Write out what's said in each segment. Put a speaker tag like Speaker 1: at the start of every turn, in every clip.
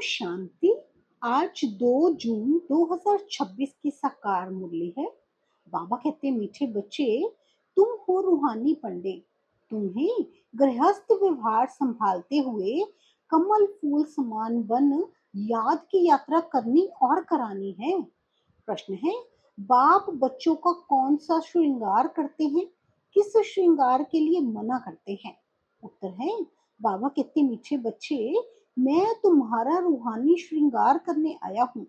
Speaker 1: शांति। आज 2 जून 2026 की साकार मुरली है। बाबा कहते, मीठे बच्चे, तुम हो रूहानी पंडित। तुम्हें गृहस्थ व्यवहार संभालते हुए कमल फूल समान बन याद की यात्रा करनी और करानी है। प्रश्न है, बाप बच्चों का कौन सा श्रृंगार करते हैं, किस श्रृंगार के लिए मना करते हैं? उत्तर है, बाबा कहते, मीठे बच्चे, मैं तुम्हारा रूहानी श्रृंगार करने आया हूँ।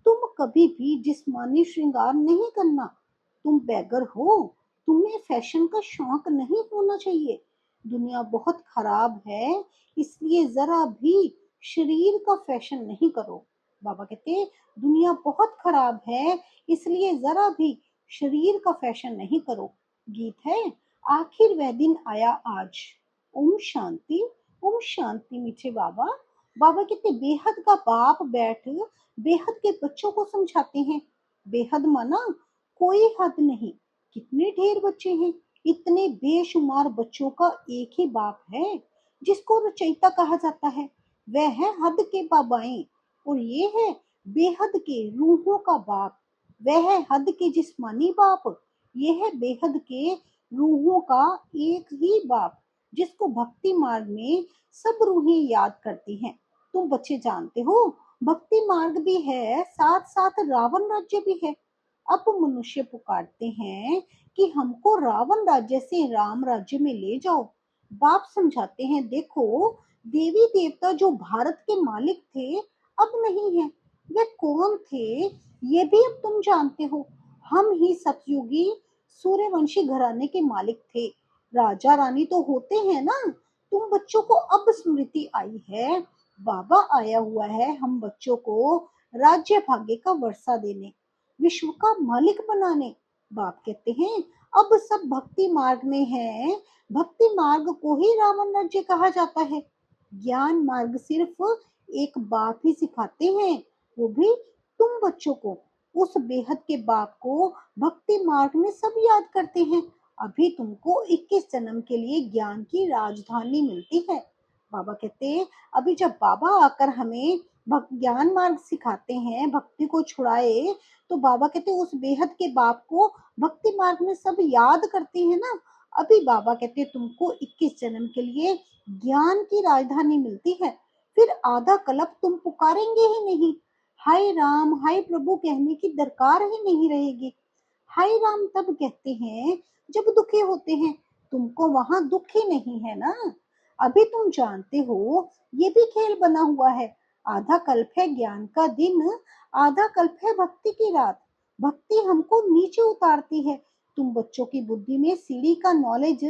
Speaker 1: तुम कभी भी जिस्मानी श्रृंगार नहीं करना। तुम बैगर हो, तुम्हें फैशन का शौक नहीं होना चाहिए। दुनिया बहुत खराब है, इसलिए जरा भी शरीर का फैशन नहीं करो। बाबा कहते, दुनिया बहुत खराब है, इसलिए जरा भी शरीर का फैशन नहीं करो। गीत है, आखिर वह दिन आया आज। ओम शांति। ओम शांति मीठे बाबा। बाबा कहते, बेहद का बाप बैठ बेहद के बच्चों को समझाते हैं। बेहद माना कोई हद नहीं। कितने ढेर बच्चे हैं, इतने बेशुमार बच्चों का एक ही बाप है जिसको रचयिता कहा जाता है। वह है हद के बाबाएं और ये है बेहद के रूहों का बाप। वह है हद के जिस्मानी बाप, ये है बेहद के रूहों का एक ही बाप जिसको भक्ति मार्ग में सब रूहें याद करती हैं। तुम बच्चे जानते हो, भक्ति मार्ग भी है, साथ साथ रावण राज्य भी है। अब मनुष्य पुकारते हैं कि हमको रावण राज्य से राम राज्य में ले जाओ। बाप समझाते हैं, देखो, देवी देवता जो भारत के मालिक थे अब नहीं है। वे कौन थे ये भी अब तुम जानते हो। हम ही सतयुगी सूर्यवंशी घराने के मालिक थे। राजा रानी तो होते हैं ना। तुम बच्चों को अब स्मृति आई है। बाबा आया हुआ है हम बच्चों को राज्य भाग्य का वर्षा देने, विश्व का मालिक बनाने। बाप कहते हैं, अब सब भक्ति मार्ग में है। भक्ति मार्ग को ही रावण राज्य कहा जाता है। ज्ञान मार्ग सिर्फ एक बाप ही सिखाते हैं, वो भी तुम बच्चों को। उस बेहद के बाप को भक्ति मार्ग में सब याद करते हैं। अभी तुमको 21 जन्म के लिए ज्ञान की राजधानी मिलती है। बाबा कहते, अभी जब बाबा आकर हमें ज्ञान मार्ग सिखाते हैं, भक्ति को छुड़ाए, तो बाबा कहते उस बेहद के बाप को भक्ति मार्ग में सब याद करते हैं ना। अभी बाबा कहते तुमको 21 जन्म के लिए ज्ञान की राजधानी मिलती है। फिर आधा कल्प तुम पुकारेंगे ही नहीं। हाय राम हाय प्रभु कहने की दरकार ही नहीं रहेगी। हाय राम तब कहते हैं जब दुखी होते हैं। तुमको वहां दुख ही नहीं है ना। अभी तुम जानते हो ये भी खेल बना हुआ है। आधा कल्प है ज्ञान का दिन, आधा कल्प है भक्ति की रात। भक्ति हमको नीचे उतारती है। तुम बच्चों की बुद्धि में सीढ़ी का नॉलेज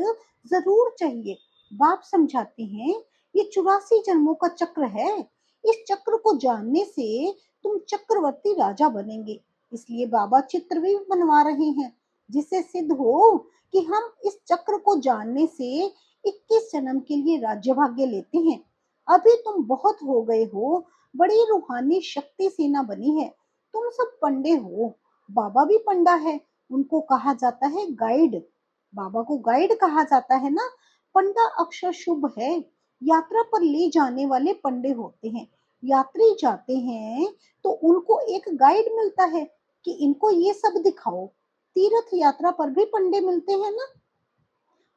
Speaker 1: जरूर चाहिए। बाप समझाते हैं, ये 84 जन्मों का चक्र है। इस चक्र को जानने से तुम चक्रवर्ती राजा बनेंगे। इसलिए बाबा चित्र भी बनवा रहे हैं, जिससे सिद्ध हो कि हम इस चक्र को जानने से 21 जन्म के लिए राज्य भाग्य लेते हैं। अभी तुम बहुत हो गए हो, बड़ी रूहानी शक्ति सेना बनी है। तुम सब पंडे हो, बाबा भी पंडा है। उनको कहा जाता है गाइड। बाबा को गाइड कहा जाता है ना। पंडा अक्षर शुभ है। यात्रा पर ले जाने वाले पंडे होते हैं। यात्री जाते हैं तो उनको एक गाइड मिलता है कि इनको ये सब दिखाओ। तीर्थ यात्रा पर भी पंडे मिलते हैं ना।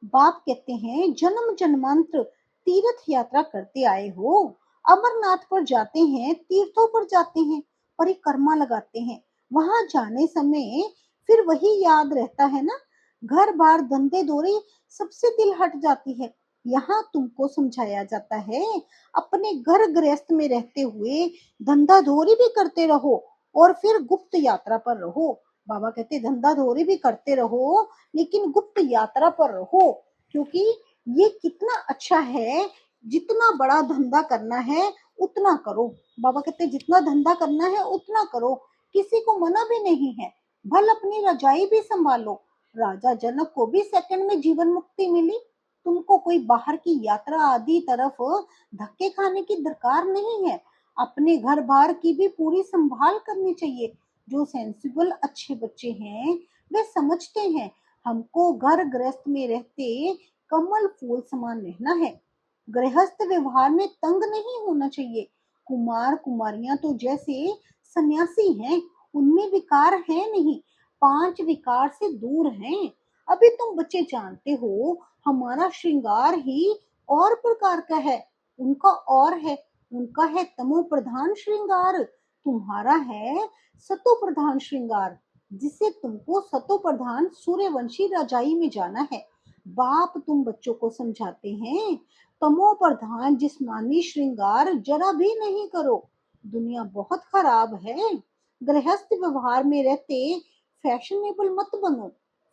Speaker 1: बाप कहते हैं, जन्म जन्मांतर तीर्थ यात्रा करते आए हो। अमरनाथ पर जाते हैं, तीर्थों पर जाते हैं, परिक्रमा लगाते हैं। वहां जाने समय फिर वही याद रहता है ना। घर बार धंधे दौरे सबसे दिल हट जाती है। यहाँ तुमको समझाया जाता है, अपने घर गृहस्थ में रहते हुए धंधा दौरी भी करते रहो और फिर गुप्त यात्रा पर रहो। बाबा कहते धंधा दौरी भी करते रहो लेकिन गुप्त यात्रा पर रहो, क्योंकि ये कितना अच्छा है। जितना बड़ा धंधा करना है उतना करो। बाबा कहते जितना धंधा करना है उतना करो, किसी को मना भी नहीं है। भल अपनी रजाई भी संभालो। राजा जनक को भी सेकंड में जीवन मुक्ति मिली। तुमको कोई बाहर की यात्रा आदि तरफ धक्के खाने की दरकार नहीं है। अपने घर बार की भी पूरी संभाल करनी चाहिए। जो सेंसिबल अच्छे बच्चे हैं वे समझते हैं हमको घर गृहस्थ में रहते कमल फूल समान रहना है। गृहस्थ व्यवहार में तंग नहीं होना चाहिए। कुमार कुमारियां तो जैसे सन्यासी हैं, उनमें विकार है नहीं, 5 विकार से दूर हैं। अभी तुम बच्चे जानते हो, हमारा श्रृंगार ही और प्रकार का है, उनका और है, उनका है तमो प्रधान श्रृंगार, तुम्हारा है सतो प्रधान श्रृंगार, जिससे तुमको सतो प्रधान सूर्यवंशी रजाई में जाना है। बाप तुम बच्चों को समझाते हैं, तमो प्रधान जिस्मानी श्रृंगार जरा भी नहीं करो, दुनिया बहुत खराब है। गृहस्थ व्यवहार में रहते फैशनेबल मत बनो,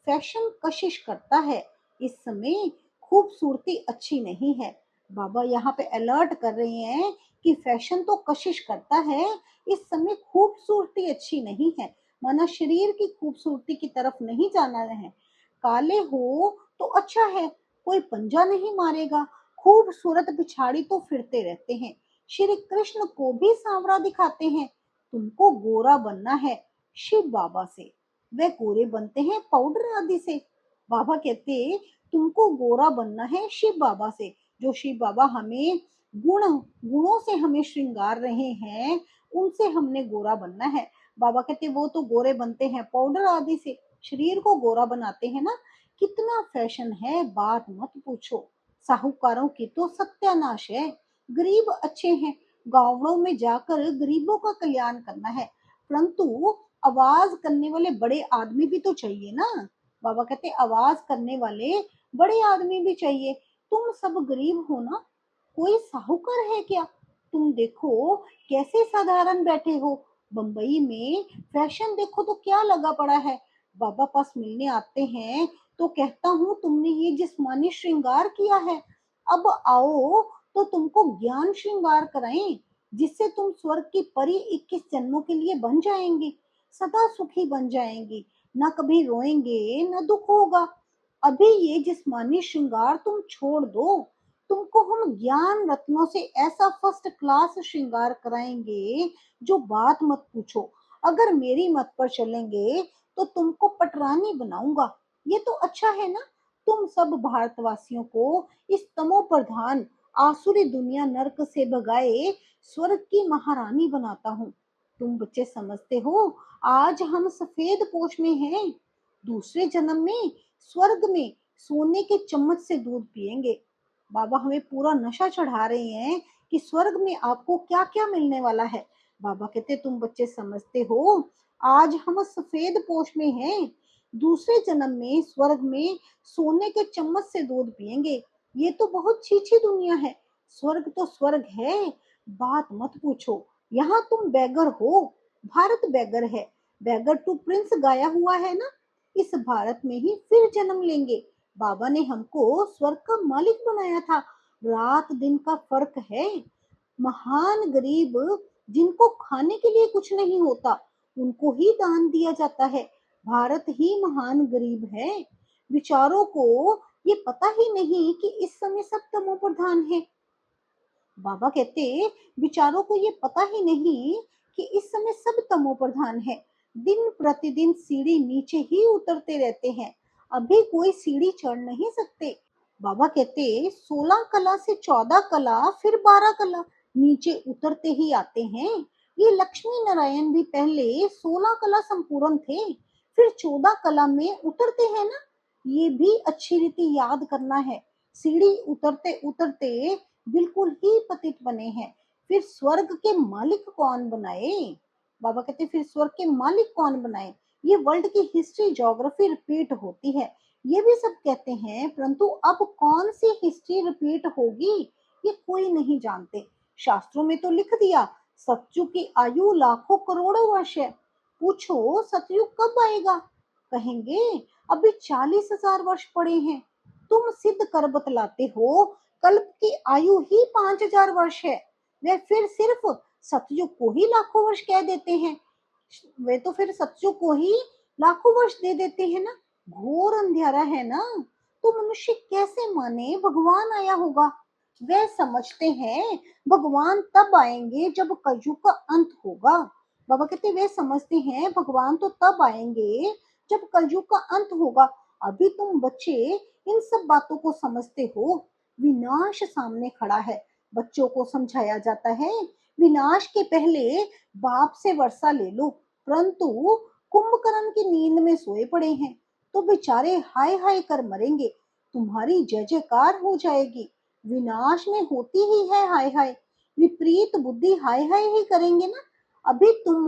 Speaker 1: फैशन कशिश करता है, इस समय खूबसूरती अच्छी नहीं है। बाबा यहाँ पे अलर्ट कर रहे हैं कि फैशन तो कशिश करता है, इस समय खूबसूरती अच्छी नहीं है, माना शरीर की खूबसूरती की तरफ नहीं जाना है। काले हो तो अच्छा है, कोई पंजा नहीं मारेगा, खूबसूरत पिछाड़ी तो फिरते रहते हैं, श्री कृष्ण को भी सांवरा दिखाते हैं। तुमको गोरा बनना है शिव बाबा से, वे गोरे बनते हैं पाउडर आदि से। बाबा कहते तुमको गोरा बनना है शिव बाबा से, जो शिव बाबा हमें गुणों से हमें श्रृंगार रहे हैं, उनसे हमने गोरा बनना है। बाबा कहते वो तो गोरे बनते हैं पाउडर आदि से, शरीर को गोरा बनाते हैं ना। कितना फैशन है, बात मत पूछो। साहूकारों की तो सत्यानाश है, गरीब अच्छे हैं, गांवों में जाकर गरीबों का कल्याण करना है, परंतु आवाज करने वाले बड़े आदमी भी तो चाहिए ना। बाबा कहते आवाज करने वाले बड़े आदमी भी चाहिए। तुम सब गरीब हो ना, कोई साहूकार है क्या? तुम देखो कैसे साधारण बैठे हो, बंबई में फैशन देखो तो क्या लगा पड़ा है। बाबा पास मिलने आते हैं तो कहता हूँ तुमने ये जिस्मानी श्रृंगार किया है, अब आओ तो तुमको ज्ञान श्रृंगार कराएं, जिससे तुम स्वर्ग की परी 21 जन्मों के लिए बन जाएंगी, सदा सुखी बन जाएंगी, ना कभी रोएंगे ना दुख होगा। अभी ये जिस्मानी श्रृंगार तुम छोड़ दो, तुमको हम ज्ञान रत्नों से ऐसा फर्स्ट क्लास श्रृंगार कराएंगे जो बात मत पूछो। अगर मेरी मत पर चलेंगे तो तुमको पटरानी बनाऊंगा। ये तो अच्छा है ना, तुम सब भारतवासियों को इस तमो प्रधान आसुरी दुनिया नरक से भगाए स्वर्ग की महारानी बनाता हूँ। तुम बच्चे समझते हो, आज हम सफेद पोश में हैं, दूसरे जन्म में स्वर्ग में सोने के चम्मच से दूध पिएंगे। बाबा हमें पूरा नशा चढ़ा रहे हैं कि स्वर्ग में आपको क्या क्या मिलने वाला है। बाबा कहते तुम बच्चे समझते हो, आज हम सफेद पोश में हैं, दूसरे जन्म में स्वर्ग में सोने के चम्मच से दूध पिएंगे। ये तो बहुत छीछी दुनिया है, स्वर्ग तो स्वर्ग है, बात मत पूछो। यहाँ तुम बैगर हो, भारत बैगर है, बैगर टू प्रिंस गाया हुआ है ना, इस भारत में ही फिर जन्म लेंगे। बाबा ने हमको स्वर्ग का मालिक बनाया था, रात दिन का फर्क है। महान गरीब जिनको खाने के लिए कुछ नहीं होता, उनको ही दान दिया जाता है। भारत ही महान गरीब है। विचारों को ये पता ही नहीं कि इस समय सब तमो प्रधान है। बाबा कहते विचारों को ये पता ही नहीं कि इस समय सब तमो प्रधान है। दिन प्रतिदिन सीढ़ी नीचे ही उतरते रहते हैं, अभी कोई सीढ़ी चढ़ नहीं सकते। बाबा कहते 16 कला से 14 कला फिर 12 कला, नीचे उतरते ही आते हैं। ये लक्ष्मी नारायण भी पहले 16 कला संपूर्ण थे, फिर 14 कला में उतरते हैं ना। ये भी अच्छी रीति याद करना है। सीढ़ी उतरते उतरते बिल्कुल ही पतित बने हैं, फिर स्वर्ग के मालिक कौन बनाए? बाबा कहते फिर स्वर्ग के मालिक कौन बनाए? ये वर्ल्ड की हिस्ट्री ज्योग्राफी रिपीट होती है, ये भी सब कहते हैं, परंतु अब कौन सी हिस्ट्री रिपीट होगी ये कोई नहीं जानते। शास्त्रों में तो लिख दिया सतयुग की आयु लाखों करोड़ों वर्ष है, पूछो सतयुग कब आएगा? कहेंगे अभी 40,000 वर्ष पड़े हैं। तुम सिद्ध कर बतलाते हो कल्प की आयु ही 5,000 वर्ष है, वे फिर सिर्फ सतयुग को ही लाखों वर्ष कह देते हैं। वे तो फिर सतयुग को ही लाखों वर्ष दे देते हैं ना। घोर अंधेरा है ना, तो मनुष्य कैसे माने भगवान आया होगा? वे समझते हैं भगवान तब आएंगे जब कलयुग का अंत होगा। बाबा कहते वे समझते हैं भगवान तो तब आएंगे जब कलयुग का अंत होगा। अभी तुम बच्चे इन सब बातों को समझते हो, विनाश सामने खड़ा है। बच्चों को समझाया जाता है विनाश के पहले बाप से वर्षा ले लो, परंतु कुंभकर्ण की नींद में सोए पड़े हैं तो बेचारे हाय हाय कर मरेंगे। तुम्हारी जय जयकार हो जाएगी। विनाश में होती ही है हाय हाय, विपरीत बुद्धि हाय हाय ही करेंगे ना। अभी तुम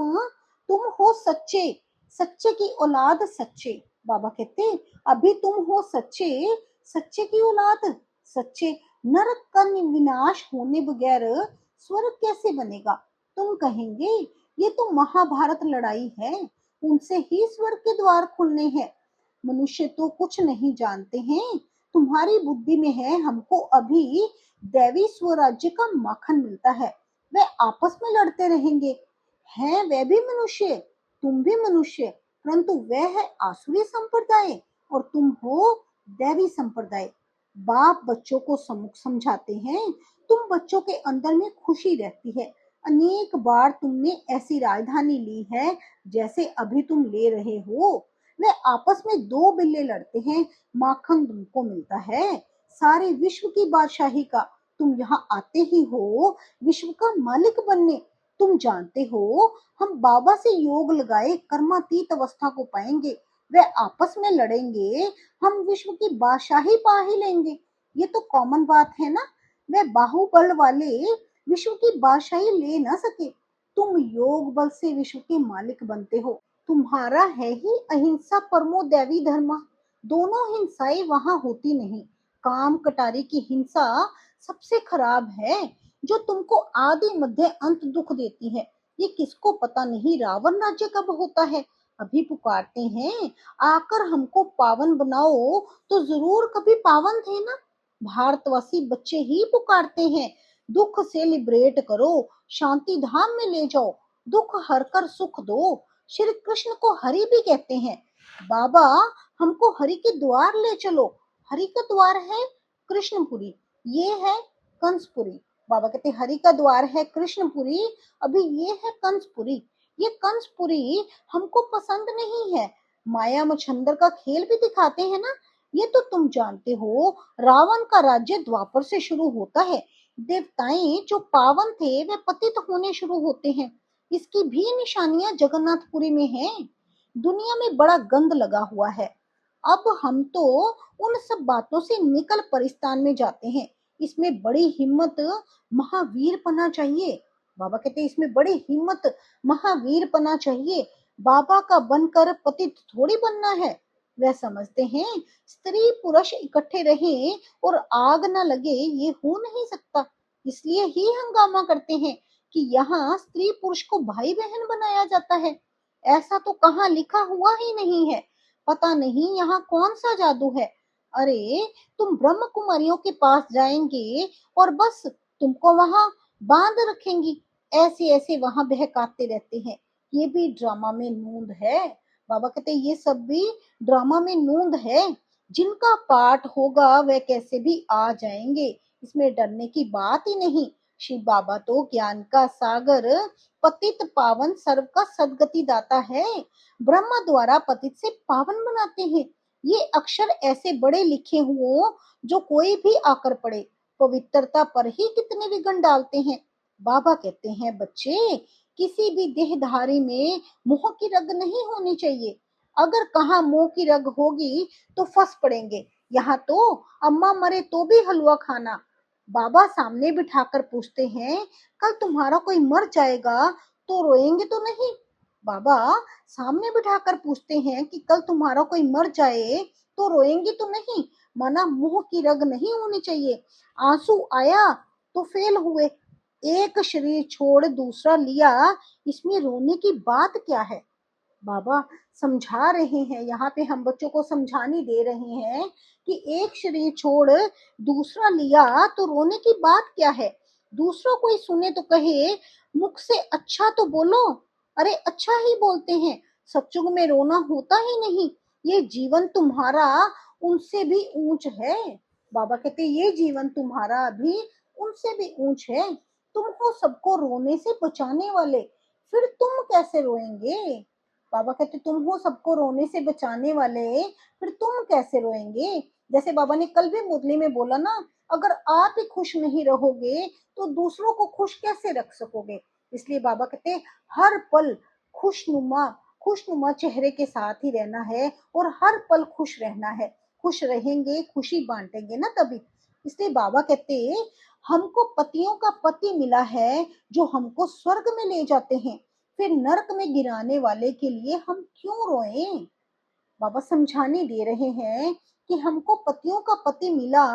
Speaker 1: हो सच्चे, सच्चे की औलाद सच्चे। बाबा कहते अभी तुम हो सच्चे, सच्चे की औलाद सच्चे। नरक का विनाश होने बगैर स्वर्ग कैसे बनेगा? तुम कहेंगे ये तो महाभारत लड़ाई है, उनसे ही स्वर्ग के द्वार खुलने हैं। मनुष्य तो कुछ नहीं जानते हैं, तुम्हारी बुद्धि में है हमको अभी दैवी स्वराज्य का माखन मिलता है, वे आपस में लड़ते रहेंगे। हैं वे भी मनुष्य, तुम भी मनुष्य, परंतु वह है आसुरी संप्रदाय और तुम हो दैवी संप्रदाय। बाप बच्चों को समझाते हैं, तुम बच्चों के अंदर में खुशी रहती है। अनेक बार तुमने ऐसी राजधानी ली है जैसे अभी तुम ले रहे हो। वे आपस में दो बिल्ले लड़ते हैं, माखन तुमको मिलता है सारे विश्व की बादशाही का। तुम यहाँ आते ही हो विश्व का मालिक बनने। तुम जानते हो हम बाबा से योग लगाए कर्मातीत अवस्था को पाएंगे। वे आपस में लड़ेंगे, हम विश्व की बादशाही पा ही लेंगे। ये तो कॉमन बात है ना। वे बाहुबल वाले विश्व की बादशाही ले ना सके, तुम योग बल से विश्व के मालिक बनते हो। तुम्हारा है ही अहिंसा परमो दैवी धर्म। दोनों हिंसाएं वहां होती नहीं। काम कटारी की हिंसा सबसे खराब है, जो तुमको आदि मध्य अंत दुख देती है। ये किसको पता नहीं रावण राज्य कब होता है। अभी पुकारते हैं आकर हमको पावन बनाओ, तो जरूर कभी पावन थे ना। भारतवासी बच्चे ही पुकारते हैं दुख से लिबरेट करो, शांति धाम में ले जाओ, दुख हर कर सुख दो। श्री कृष्ण को हरि भी कहते हैं। बाबा हमको हरि के द्वार ले चलो। हरि का द्वार है कृष्णपुरी, ये है कंसपुरी। बाबा कहते हरि का द्वार है कृष्णपुरी, अभी ये है कंसपुरी। ये कंसपुरी हमको पसंद नहीं है। माया मच्छंदर का खेल भी दिखाते हैं ना। ये तो तुम जानते हो रावण का राज्य द्वापर से शुरू होता है। देवताएं जो पावन थे वे पतित होने शुरू होते हैं। इसकी भी निशानियां जगन्नाथपुरी में हैं। दुनिया में बड़ा गंद लगा हुआ है। अब हम तो उन सब बातों से निकल परिस्तान में जाते हैं। इसमें बड़ी हिम्मत महावीर पना चाहिए। बाबा कहते हैं इसमें बड़ी हिम्मत महावीर पना चाहिए। बाबा का बनकर पतित थोड़ी बनना है। वह समझते हैं स्त्री पुरुष इकट्ठे रहें और आग न लगे, ये हो नहीं सकता। इसलिए ही हंगामा करते हैं कि यहाँ स्त्री पुरुष को भाई बहन बनाया जाता है। ऐसा तो कहाँ लिखा हुआ ही नहीं है। पता नहीं यहाँ कौन सा जादू है। अरे तुम ब्रह्म कुमारियों के पास जाएंगे और बस तुमको वहां बांध रखेंगी। ऐसे ऐसे वहां बहकाते रहते हैं। ये भी ड्रामा में नूंद है। बाबा कहते ये सब भी ड्रामा में नूंद है। जिनका पाठ होगा वह कैसे भी आ जाएंगे, इसमें डरने की बात ही नहीं। शिव बाबा तो ज्ञान का सागर, पतित पावन सर्व का सदगति दाता है। ब्रह्मा द्वारा पतित से पावन बनाते हैं। ये अक्षर ऐसे बड़े लिखे हुए जो कोई भी आकर पढ़े, पवित्रता पर ही कितने विघ्न डालते हैं। बाबा कहते हैं बच्चे किसी भी देहधारी में मोह की रग नहीं होनी चाहिए। अगर कहाँ मोह की रग होगी तो फंस पड़ेंगे। यहाँ तो अम्मा मरे तो भी हलवा खाना। बाबा सामने बिठाकर पूछते हैं कल तुम्हारा कोई मर जाएगा तो रोएंगे तो नहीं? बाबा सामने बिठाकर पूछते हैं कि कल तुम्हारा कोई मर जाए तो रोएंगे तो नहीं? माना मुंह की रग नहीं होनी चाहिए। आंसू आया तो फेल हुए, एक शरीर छोड़ दूसरा लिया, इसमें रोने की बात क्या है? बाबा समझा रहे हैं, यहाँ पे हम बच्चों को समझाने दे रहे हैं कि एक शरीर छोड़ दूसरा लिया तो रोने की बात क्या है? दूसरों कोई सुने तो कहे मुख से अच्छा तो बोलो। अरे अच्छा ही बोलते हैं, सत्युग में रोना होता ही नहीं। ये जीवन तुम्हारा उनसे भी ऊंच है। बाबा कहते ये जीवन तुम्हारा भी उनसे भी ऊंच है। तुम हो सबको रोने से बचाने वाले, फिर तुम कैसे रोएंगे? बाबा कहते तुम हो सबको रोने से बचाने वाले, फिर तुम कैसे रोएंगे? जैसे बाबा ने कल भी मुरली में बोला ना, अगर आप ही खुश नहीं रहोगे तो दूसरों को खुश कैसे रख सकोगे। इसलिए बाबा कहते हैं हर पल खुशनुमा खुशनुमा चेहरे के साथ ही रहना है और हर पल खुश रहना है। खुश रहेंगे, खुशी बांटेंगे ना तभी। इसलिए बाबा कहते हैं हमको पतियों का पति मिला है जो हमको स्वर्ग में ले जाते हैं, फिर नरक में गिराने वाले के लिए हम क्यों रोएं। बाबा समझाने दे रहे हैं कि हमको पतियों का पति मिला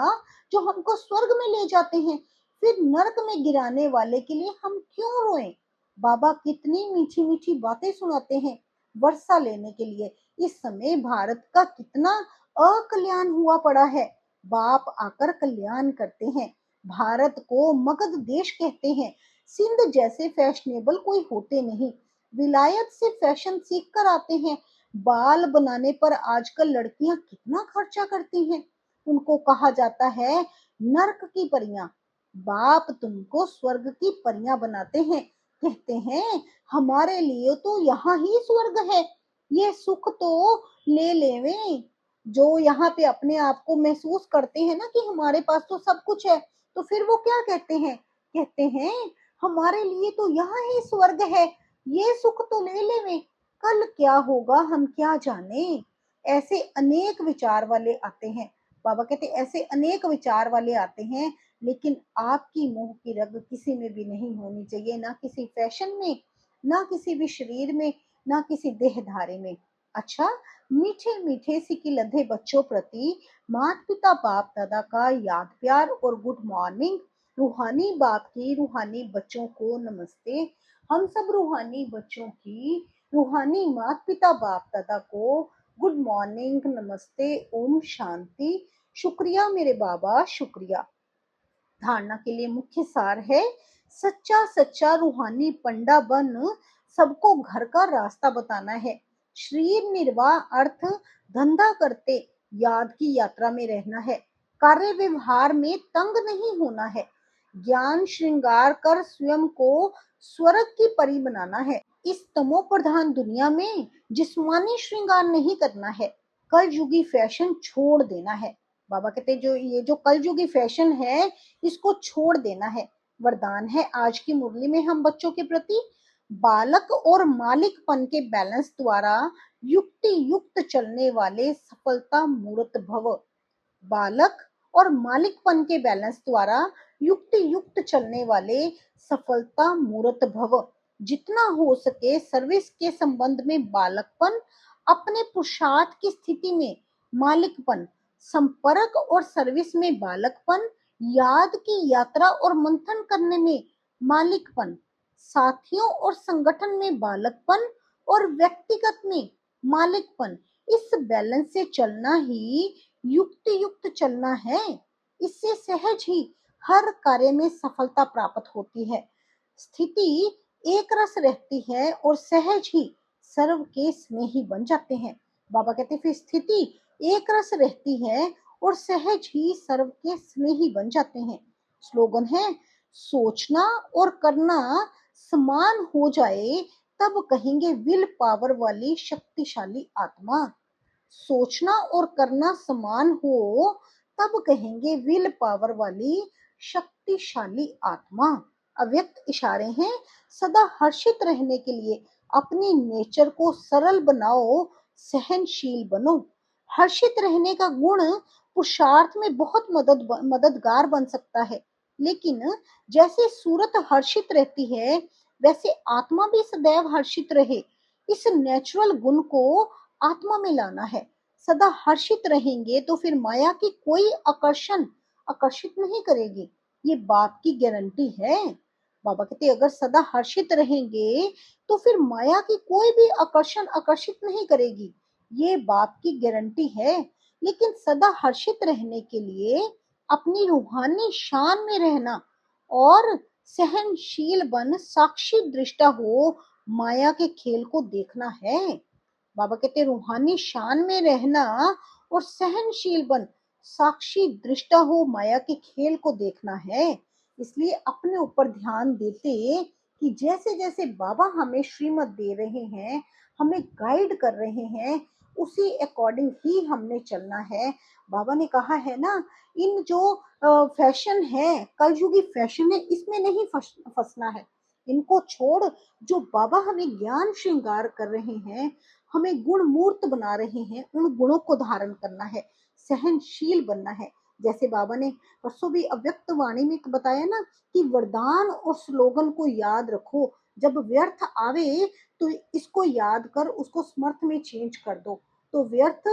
Speaker 1: जो हमको स्वर्ग में ले जाते हैं, फिर नरक में गिराने वाले के लिए हम क्यों रोएं। बाबा कितनी मीठी मीठी बातें सुनाते हैं वर्षा लेने के लिए। इस समय भारत का कितना अकल्याण हुआ पड़ा है, बाप आकर कल्याण करते हैं। भारत को मगध देश कहते हैं। सिंध जैसे फैशनेबल कोई होते नहीं, विलायत से फैशन सीख कर आते हैं। बाल बनाने पर आजकल लड़कियां कितना खर्चा करती हैं। उनको कहा जाता है नर्क की परियां। बाप तुमको स्वर्ग की परियां बनाते हैं। कहते हैं हमारे लिए तो यहाँ ही स्वर्ग है, ये सुख तो ले लेवें। जो यहाँ पे अपने आप को महसूस करते हैं ना कि हमारे पास तो सब कुछ है, तो फिर वो क्या कहते हैं, कहते हैं हमारे लिए तो यहाँ ही स्वर्ग है, ये सुख तो ले लेवें, कल क्या होगा हम क्या जाने। ऐसे अनेक विचार वाले आते हैं। बाबा कहते ऐसे अनेक विचार वाले आते हैं, लेकिन आपकी मुंह की रग किसी में भी नहीं होनी चाहिए, ना किसी फैशन में, ना किसी भी शरीर में, ना किसी देहधारी में। अच्छा, मीठे मीठे सिकी लधे बच्चों प्रति माता पिता बाप दादा का याद प्यार और गुड मॉर्निंग। रूहानी बाप की रूहानी बच्चों को नमस्ते। हम सब रूहानी बच्चों की रूहानी माता पिता बाप दादा को गुड मॉर्निंग, नमस्ते, ओम शांति। शुक्रिया मेरे बाबा, शुक्रिया। धारणा के लिए मुख्य सार है सच्चा सच्चा रूहानी पंडा बन सबको घर का रास्ता बताना है। शरीर निर्वाह अर्थ धंधा करते याद की यात्रा में रहना है। कार्य व्यवहार में तंग नहीं होना है। ज्ञान श्रृंगार कर स्वयं को स्वर्ग की परी बनाना है। इस तमो प्रधान दुनिया में जिस्मानी श्रृंगार नहीं करना है। कल युगी फैशन छोड़ देना है। बाबा कहते जो ये जो कल युगी फैशन है इसको छोड़ देना है। वरदान है आज की मुरली में हम बच्चों के प्रति बालक और मालिकपन के बैलेंस द्वारा युक्ति युक्त चलने वाले सफलता मूर्त भव। बालक और मालिकपन के बैलेंस द्वारा युक्ति युक्त चलने वाले सफलता मूर्त भव। जितना हो सके सर्विस के संबंध में बालकपन, अपने पुरुषार्थ की स्थिति में मालिकपन, संपर्क और सर्विस में बालकपन, याद की यात्रा और मंथन करने में मालिकपन, साथियों और संगठन में बालकपन और व्यक्तिगत में मालिकपन। इस बैलेंस से चलना ही युक्ति युक्त चलना है। इससे सहज ही हर कार्य में सफलता प्राप्त होती है। स्थिति एक रस रहती है और सहज ही सर्व के स्नेही बन जाते हैं। बाबा कहते फिर स्थिति एक रस रहती है और सहज ही सर्व के स्नेही बन जाते हैं। स्लोगन है सोचना और करना समान हो जाए तब कहेंगे विल पावर वाली शक्तिशाली आत्मा। सोचना और करना समान हो तब कहेंगे विल पावर वाली शक्तिशाली आत्मा। अव्यक्त इशारे हैं सदा हर्षित रहने के लिए अपनी नेचर को सरल बनाओ, सहनशील बनो। हर्षित रहने का गुण पुरुषार्थ में बहुत मददगार बन सकता है, लेकिन जैसे सूरत हर्षित रहती है वैसे आत्मा भी सदैव हर्षित रहे। इस नेचुरल गुण को आत्मा में लाना है। सदा हर्षित रहेंगे तो फिर माया की कोई आकर्षित नहीं करेगी, ये बाप की गारंटी है। बाबा कहते अगर सदा हर्षित रहेंगे तो फिर माया की कोई भी आकर्षित नहीं करेगी, ये बाप की गारंटी है। लेकिन सदा हर्षित रहने के लिए अपनी रूहानी शान में रहना और सहनशील बन साक्षी दृष्टा हो माया के खेल को देखना है। बाबा कहते रूहानी शान में रहना और सहनशील बन साक्षी दृष्टा हो माया के खेल को देखना है। इसलिए अपने ऊपर ध्यान देते कि जैसे जैसे बाबा हमें श्रीमत दे रहे हैं, हमें गाइड कर रहे हैं, उसी अकॉर्डिंग ही हमने चलना है। बाबा ने कहा है ना, इन जो फैशन है, कलयुगी फैशन है, इसमें नहीं फंसना है। इनको छोड़, जो बाबा हमें ज्ञान श्रृंगार कर रहे हैं, हमें गुण मूर्त बना रहे हैं, उन गुणों को धारण करना है, सहनशील बनना है। जैसे बाबा ने परसों भी अव्यक्त वाणी में बताया ना कि वरदान और स्लोगन को याद रखो, जब व्यर्थ आवे तो इसको याद कर उसको समर्थ में चेंज कर दो। तो व्यर्थ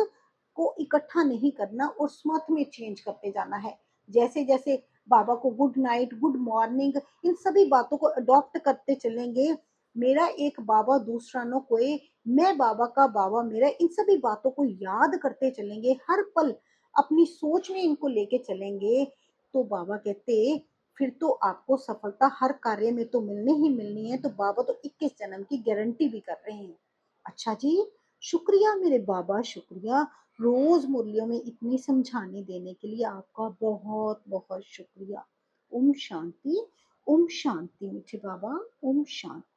Speaker 1: को इकट्ठा नहीं करना और समर्थ में चेंज करते जाना है। जैसे जैसे बाबा को गुड नाइट, गुड मॉर्निंग, इन सभी बातों को अडॉप्ट करते चलेंगे। मेरा एक बाबा दूसरा न कोई, मैं बाबा का बाबा मेरा, इन सभी बातों को याद करते चलेंगे, हर पल अपनी सोच में इनको लेके चलेंगे। तो बाबा कहते फिर तो आपको सफलता हर कार्य में तो मिलनी ही मिलनी है। तो बाबा तो 21 जन्म की गारंटी भी कर रहे हैं। अच्छा जी, शुक्रिया मेरे बाबा, शुक्रिया। रोज मुरलियों में इतनी समझाने देने के लिए आपका बहुत बहुत शुक्रिया। ओम शांति, ओम शांति मीठे बाबा, ओम शांति।